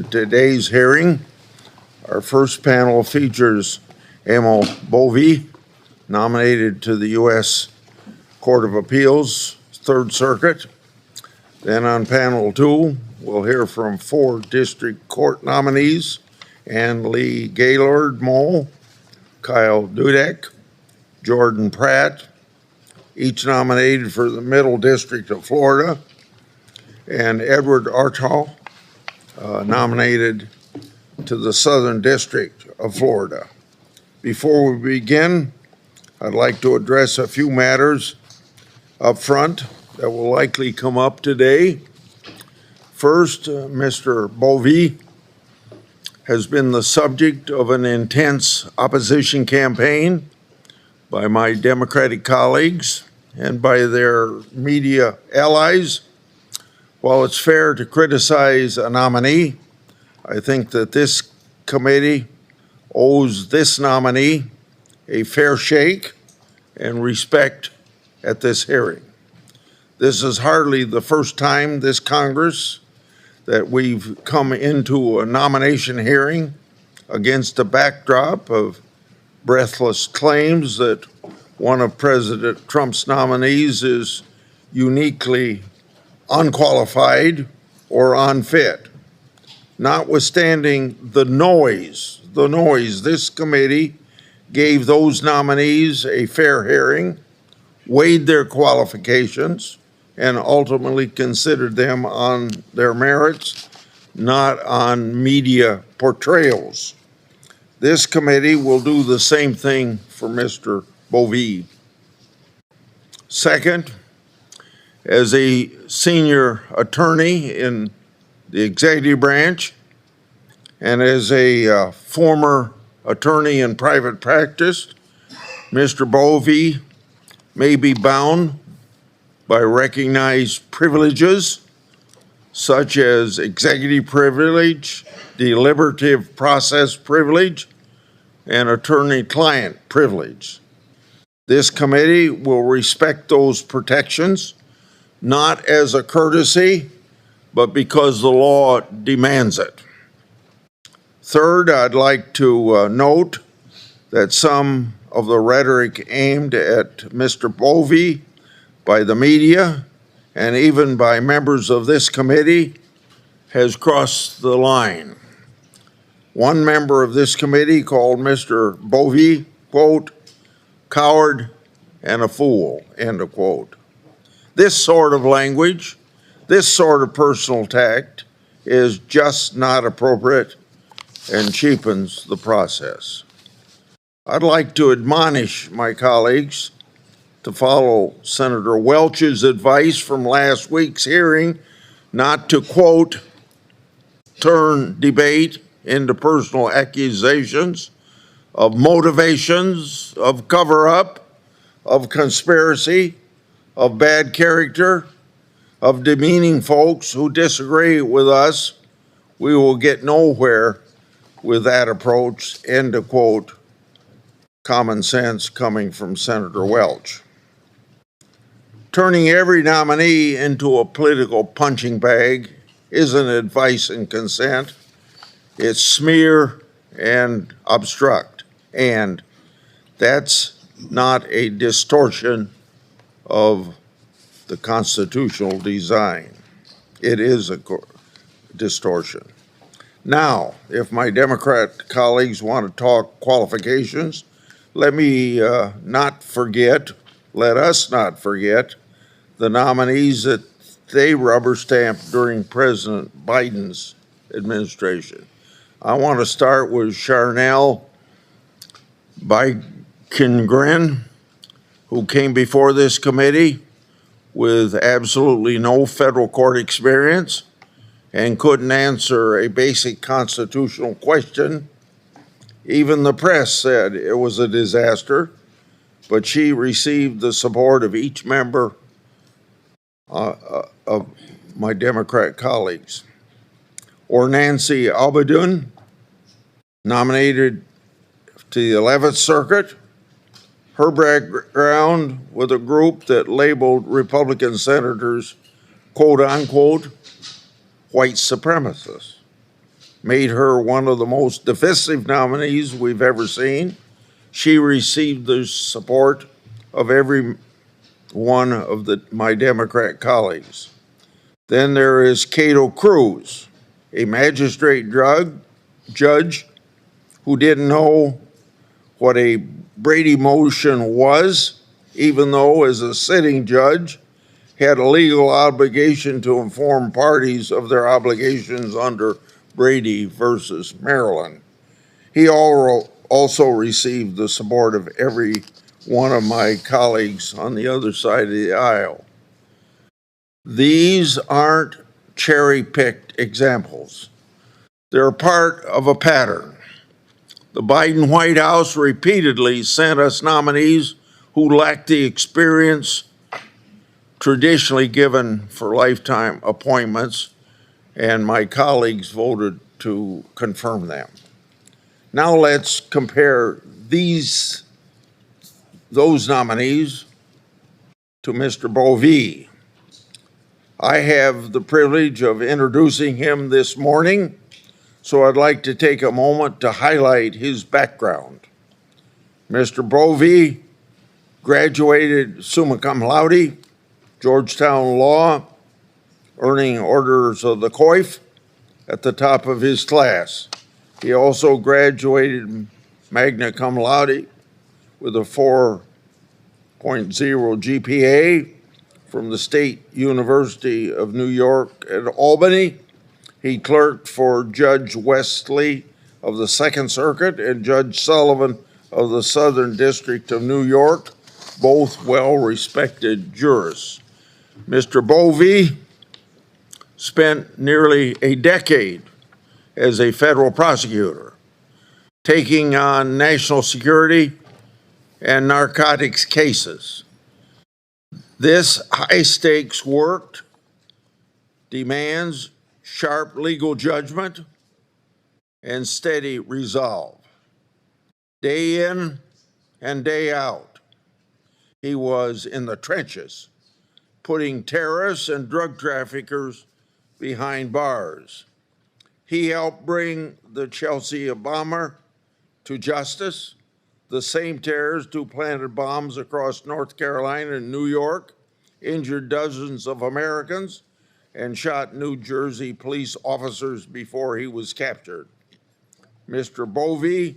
Today's hearing, our first panel features Emil Boie, nominated to the U.S. Court of Appeals, Third Circuit. Then on panel 2, we'll hear from 4 district court nominees: Ann Lee Gaylord Moe, Kyle Dudek, Jordan Pratt, each nominated for the Middle District of Florida, and Edward Archall, nominated to the Southern District of Florida. Before we begin, I'd like to address a few matters up front that will likely come up today. First, Mr. Boie has been the subject of an intense opposition campaign by my Democratic colleagues and by their media allies. While it's fair to criticize a nominee, I think that this committee owes this nominee a fair shake and respect at this hearing. This is hardly the first time this Congress that we've come into a nomination hearing against a backdrop of breathless claims that one of President Trump's nominees is uniquely unqualified or unfit. Notwithstanding the noise, this committee gave those nominees a fair hearing, weighed their qualifications, and ultimately considered them on their merits, not on media portrayals. This committee will do the same thing for Mr. Boie. Second, as a senior attorney in the executive branch and as a former attorney in private practice, Mr. Boie may be bound by recognized privileges such as executive privilege, deliberative process privilege, and attorney-client privilege. This committee will respect those protections, not as a courtesy, but because the law demands it. Third, I'd like to note that some of the rhetoric aimed at Mr. Boie by the media and even by members of this committee has crossed the line. One member of this committee called Mr. Boie, quote, coward and a fool, end of quote. This sort of language, this sort of personal tact is just not appropriate and cheapens the process. I'd like to admonish my colleagues to follow Senator Welch's advice from last week's hearing not to, quote, turn debate into personal accusations of motivations, of cover-up, of conspiracy, of bad character, of demeaning folks who disagree with us. We will get nowhere with that approach, end of quote, common sense coming from Senator Welch. Turning every nominee into a political punching bag isn't advice and consent. It's smear and obstruct, and that's not a distortion of the constitutional design. It is a distortion. Now, if my Democrat colleagues want to talk qualifications, let us not forget the nominees that they rubber stamped during President Biden's administration. I want to start with Charnel Bykengren, who came before this committee with absolutely no federal court experience and couldn't answer a basic constitutional question. Even the press said it was a disaster, but she received the support of each member of my Democrat colleagues. Or Nancy Albaudin, nominated to the 11th Circuit. Her background with a group that labeled Republican senators, quote unquote, white supremacists. made her one of the most divisive nominees we've ever seen. She received the support of every one of my Democrat colleagues. Then there is Cato Cruz, a magistrate judge who didn't know what a Brady motion was, even though, as a sitting judge, had a legal obligation to inform parties of their obligations under Brady versus Maryland. He also received the support of every one of my colleagues on the other side of the aisle. These aren't cherry-picked examples. They're part of a pattern. The Biden White House repeatedly sent us nominees who lacked the experience traditionally given for lifetime appointments, and my colleagues voted to confirm them. Now let's compare those nominees to Mr. Boie. I have the privilege of introducing him this morning, so I'd like to take a moment to highlight his background. Mr. Boie graduated summa cum laude, Georgetown Law, earning orders of the coif at the top of his class. He also graduated magna cum laude with a 4.0 GPA from the State University of New York at Albany. He clerked for Judge Westley of the Second Circuit and Judge Sullivan of the Southern District of New York, both well-respected jurists. Mr. Boie spent nearly a decade as a federal prosecutor, taking on national security and narcotics cases. This high-stakes work demands sharp legal judgment and steady resolve. Day in and day out, he was in the trenches, putting terrorists and drug traffickers behind bars. He helped bring the Chelsea bomber to justice, the same terrorist who planted bombs across North Carolina and New York, injured dozens of Americans, and shot New Jersey police officers before he was captured. Mr. Boie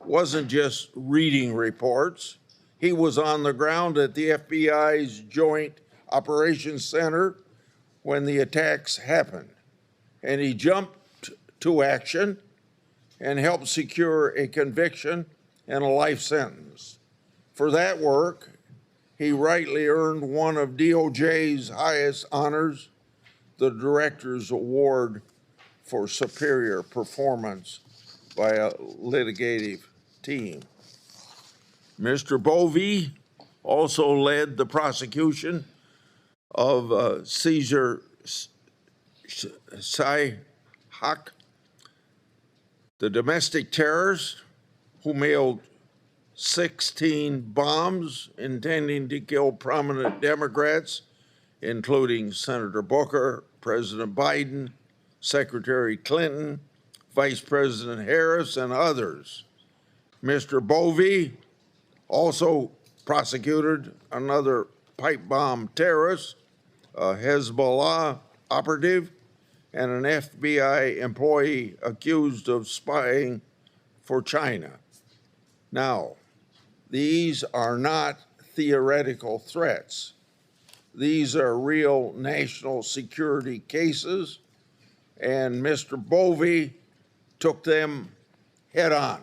wasn't just reading reports. He was on the ground at the FBI's Joint Operations Center when the attacks happened, and he jumped to action and helped secure a conviction and a life sentence. For that work, he rightly earned one of DOJ's highest honors, the Director's Award for Superior Performance by a litigative team. Mr. Boie also led the prosecution of Caesar Sihak, the domestic terrorist who mailed 16 bombs intending to kill prominent Democrats, including Senator Booker, President Biden, Secretary Clinton, Vice President Harris, and others. Mr. Boie also prosecuted another pipe bomb terrorist, a Hezbollah operative, and an FBI employee accused of spying for China. Now, these are not theoretical threats. These are real national security cases, and Mr. Boie took them head on.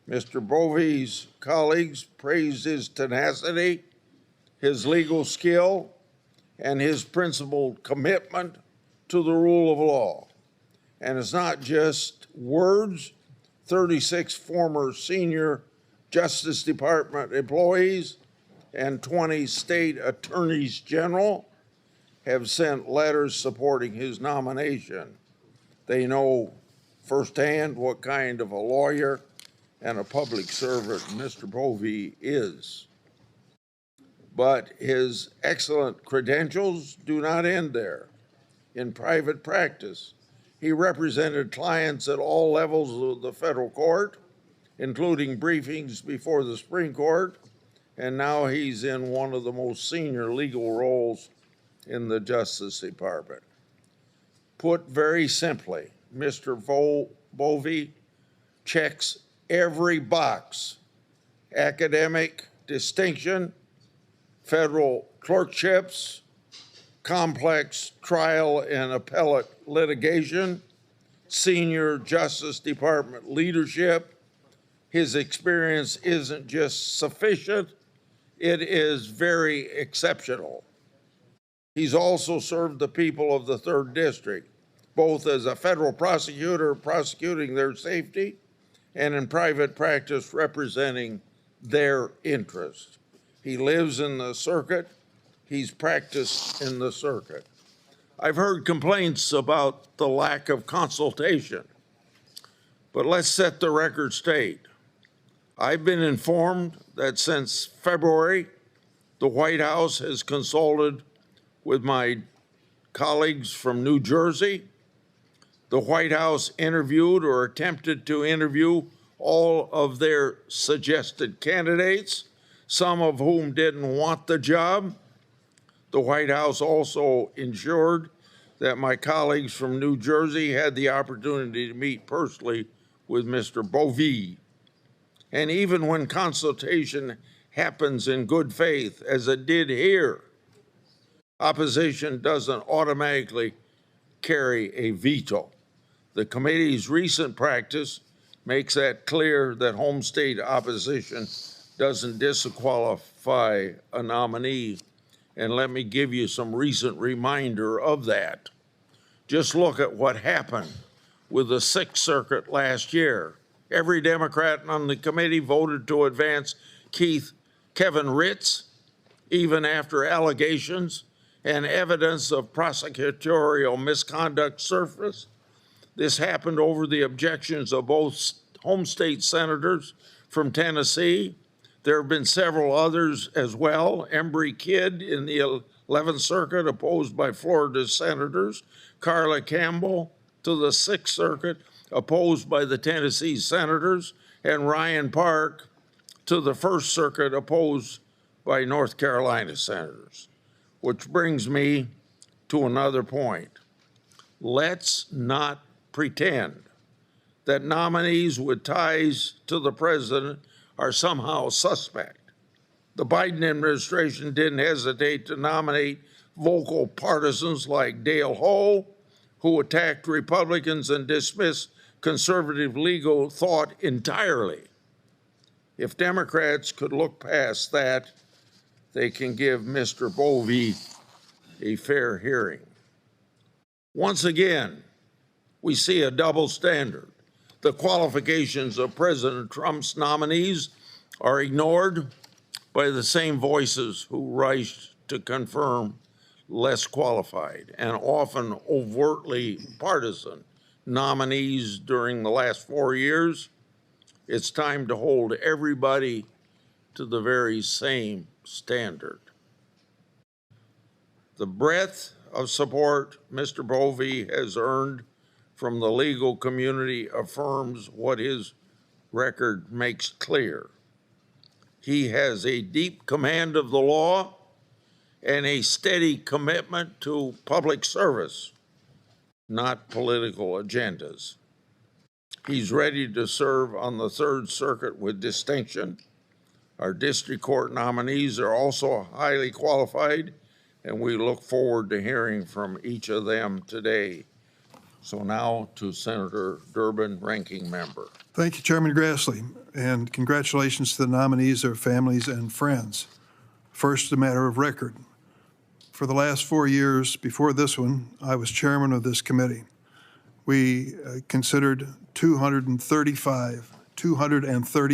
Mr. Bovie's colleagues praised his tenacity, his legal skill, and his principled commitment to the rule of law. And it's not just words. 36 former senior Justice Department employees and 20 state attorneys general have sent letters supporting his nomination. They know firsthand what kind of a lawyer and a public servant Mr. Boie is. But his excellent credentials do not end there. In private practice, He represented clients at all levels of the federal court, including briefings before the Supreme Court, and now he's in one of the most senior legal roles in the Justice Department. Put very simply, Mr. Boie checks every box: academic distinction, federal clerkships, complex trial and appellate litigation, senior Justice Department leadership. His experience isn't just sufficient, it is very exceptional. He's also served the people of the 3rd District, both as a federal prosecutor prosecuting their safety and in private practice representing their interests. He lives in the circuit. He's practiced in the circuit. I've heard complaints about the lack of consultation, but let's set the record straight. I've been informed that since February, the White House has consulted with my colleagues from New Jersey. The White House interviewed or attempted to interview all of their suggested candidates, some of whom didn't want the job. The White House also ensured that my colleagues from New Jersey had the opportunity to meet personally with Mr. Boie. And even when consultation happens in good faith, as it did here, opposition doesn't automatically carry a veto. The committee's recent practice makes that clear, that home state opposition doesn't disqualify a nominee. And let me give you some recent reminder of that. Just look at what happened with the 6th Circuit last year. Every Democrat on the committee voted to advance Kevin Ritz, even after allegations and evidence of prosecutorial misconduct surfaced. This happened over the objections of both home state senators from Tennessee. There have been several others as well. Embry Kidd in the 11th Circuit, opposed by Florida senators. Carla Campbell to the 6th Circuit, opposed by the Tennessee senators. And Ryan Park to the 1st Circuit, opposed by North Carolina senators. Which brings me to another point. Let's not pretend that nominees with ties to the president are somehow suspect. The Biden administration didn't hesitate to nominate vocal partisans like Dale Ho, who attacked Republicans and dismissed conservative legal thought entirely. If Democrats could look past that, they can give Mr. Boie a fair hearing. Once again, we see a double standard. The qualifications of President Trump's nominees are ignored by the same voices who rush to confirm less qualified and often overtly partisan nominees during the last 4 years. It's time to hold everybody to the very same standard. The breadth of support Mr. Boie has earned from the legal community affirms what his record makes clear. He has a deep command of the law and a steady commitment to public service, not political agendas. He's ready to serve on the 3rd Circuit with distinction. Our district court nominees are also highly qualified, and we look forward to hearing from each of them today. So now to Senator Durbin, Ranking Member. Thank you, Chairman Grassley, and congratulations to the nominees, their families, and friends. First, a matter of record. For the last 4 years before this one, I was chairman of this committee. We considered 230